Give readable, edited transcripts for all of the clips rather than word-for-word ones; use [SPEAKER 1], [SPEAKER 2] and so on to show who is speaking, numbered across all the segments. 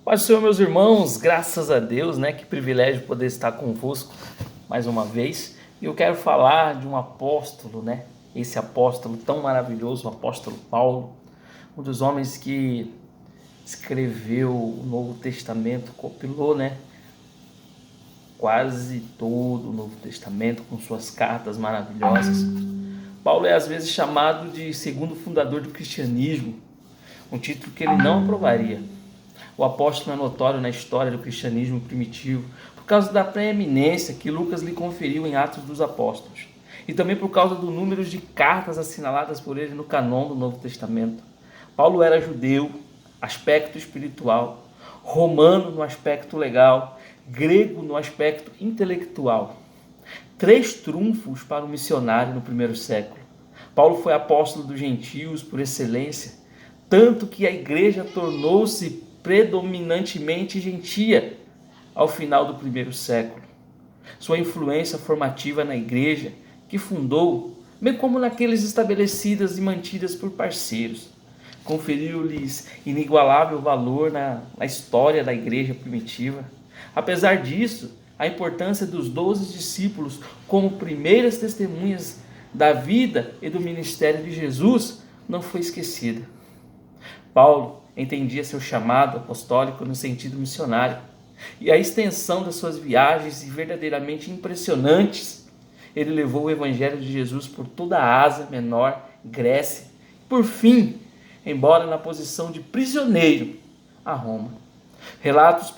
[SPEAKER 1] Paz do Senhor, meus irmãos, graças a Deus, né? Que privilégio poder estar convosco mais uma vez. E eu quero falar de um apóstolo, né? Esse apóstolo tão maravilhoso, o apóstolo Paulo, um dos homens que escreveu o Novo Testamento, compilou, né? Quase todo o Novo Testamento com suas cartas maravilhosas. Paulo é às vezes chamado de segundo fundador do cristianismo, um título que ele não aprovaria. O apóstolo é notório na história do cristianismo primitivo por causa da preeminência que Lucas lhe conferiu em Atos dos Apóstolos e também por causa do número de cartas assinaladas por ele no cânon do Novo Testamento. Paulo era judeu, aspecto espiritual, romano no aspecto legal, grego no aspecto intelectual. 3 trunfos para o missionário no primeiro século. Paulo foi apóstolo dos gentios por excelência, tanto que a igreja tornou-se predominantemente gentia ao final do primeiro século. Sua influência formativa na igreja que fundou, bem como naqueles estabelecidas e mantidas por parceiros, conferiu-lhes inigualável valor na história da igreja primitiva. Apesar disso, a importância dos 12 discípulos como primeiras testemunhas da vida e do ministério de Jesus não foi esquecida. Paulo entendia seu chamado apostólico no sentido missionário, e a extensão das suas viagens verdadeiramente impressionantes. Ele levou o evangelho de Jesus por toda a Ásia Menor, Grécia, e por fim, embora na posição de prisioneiro, a Roma. Relatos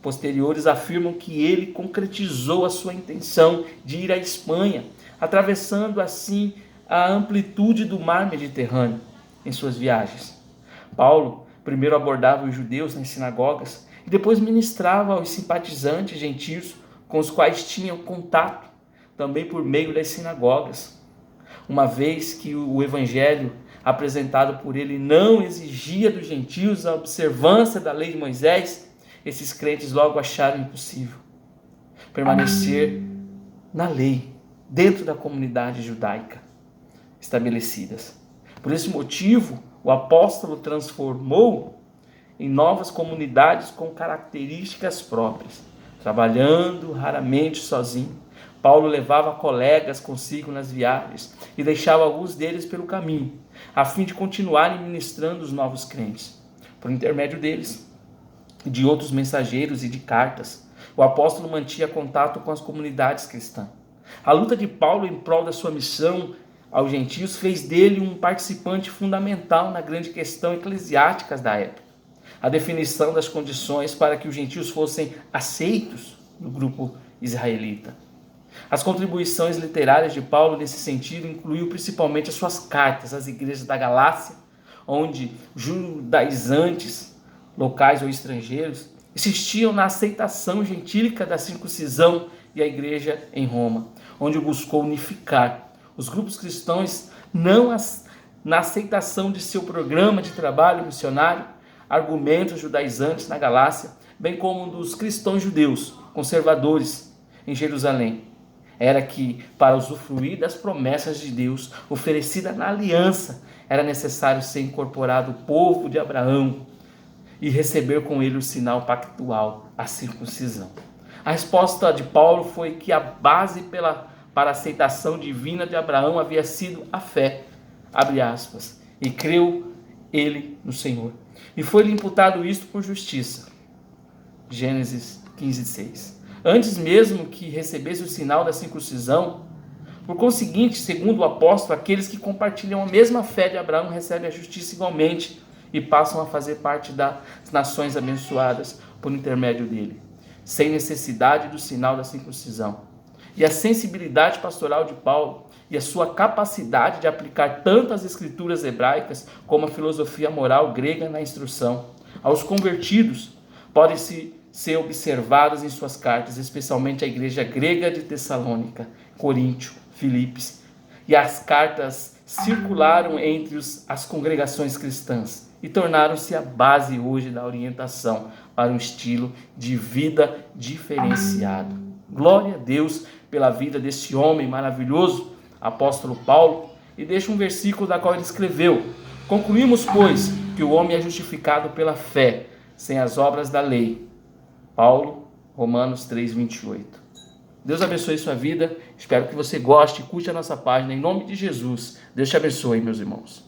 [SPEAKER 1] posteriores afirmam que ele concretizou a sua intenção de ir à Espanha, atravessando assim a amplitude do mar Mediterrâneo em suas viagens. Paulo primeiro abordava os judeus nas sinagogas e depois ministrava aos simpatizantes gentios com os quais tinham contato, também por meio das sinagogas. Uma vez que o evangelho apresentado por ele não exigia dos gentios a observância da lei de Moisés, esses crentes logo acharam impossível permanecer na lei, dentro da comunidade judaica estabelecidas. Por esse motivo, o apóstolo transformou em novas comunidades com características próprias, trabalhando raramente sozinho. Paulo levava colegas consigo nas viagens e deixava alguns deles pelo caminho, a fim de continuarem ministrando os novos crentes. Por intermédio deles, de outros mensageiros e de cartas, o apóstolo mantinha contato com as comunidades cristãs. A luta de Paulo em prol da sua missão aos gentios fez dele um participante fundamental na grande questão eclesiástica da época. A definição das condições para que os gentios fossem aceitos no grupo israelita. As contribuições literárias de Paulo nesse sentido incluíam principalmente as suas cartas às igrejas da Galácia, onde judaizantes, locais ou estrangeiros, insistiam na aceitação gentílica da circuncisão, e a igreja em Roma, onde buscou unificar os grupos cristãos na aceitação de seu programa de trabalho missionário, argumentos judaizantes na Galácia, bem como dos cristãos judeus conservadores em Jerusalém. Era que, para usufruir das promessas de Deus oferecidas na aliança, era necessário ser incorporado o povo de Abraão e receber com ele o sinal pactual, a circuncisão. A resposta de Paulo foi que a base para a aceitação divina de Abraão havia sido a fé, abre aspas, e creu ele no Senhor. E foi-lhe imputado isto por justiça. Gênesis 15:6. Antes mesmo que recebesse o sinal da circuncisão, por conseguinte, segundo o apóstolo, aqueles que compartilham a mesma fé de Abraão recebem a justiça igualmente e passam a fazer parte das nações abençoadas por intermédio dele, sem necessidade do sinal da circuncisão. E a sensibilidade pastoral de Paulo e a sua capacidade de aplicar tanto as escrituras hebraicas como a filosofia moral grega na instrução aos convertidos podem ser observadas em suas cartas, especialmente à igreja grega de Tessalônica, Coríntio, Filipos. E as cartas circularam entre as congregações cristãs e tornaram-se a base hoje da orientação para um estilo de vida diferenciado. Glória a Deus pela vida desse homem maravilhoso, apóstolo Paulo, e deixa um versículo da qual ele escreveu: concluímos, pois, que o homem é justificado pela fé, sem as obras da lei. Paulo, Romanos 3:28. Deus abençoe sua vida, espero que você goste, curte a nossa página, em nome de Jesus. Deus te abençoe, meus irmãos.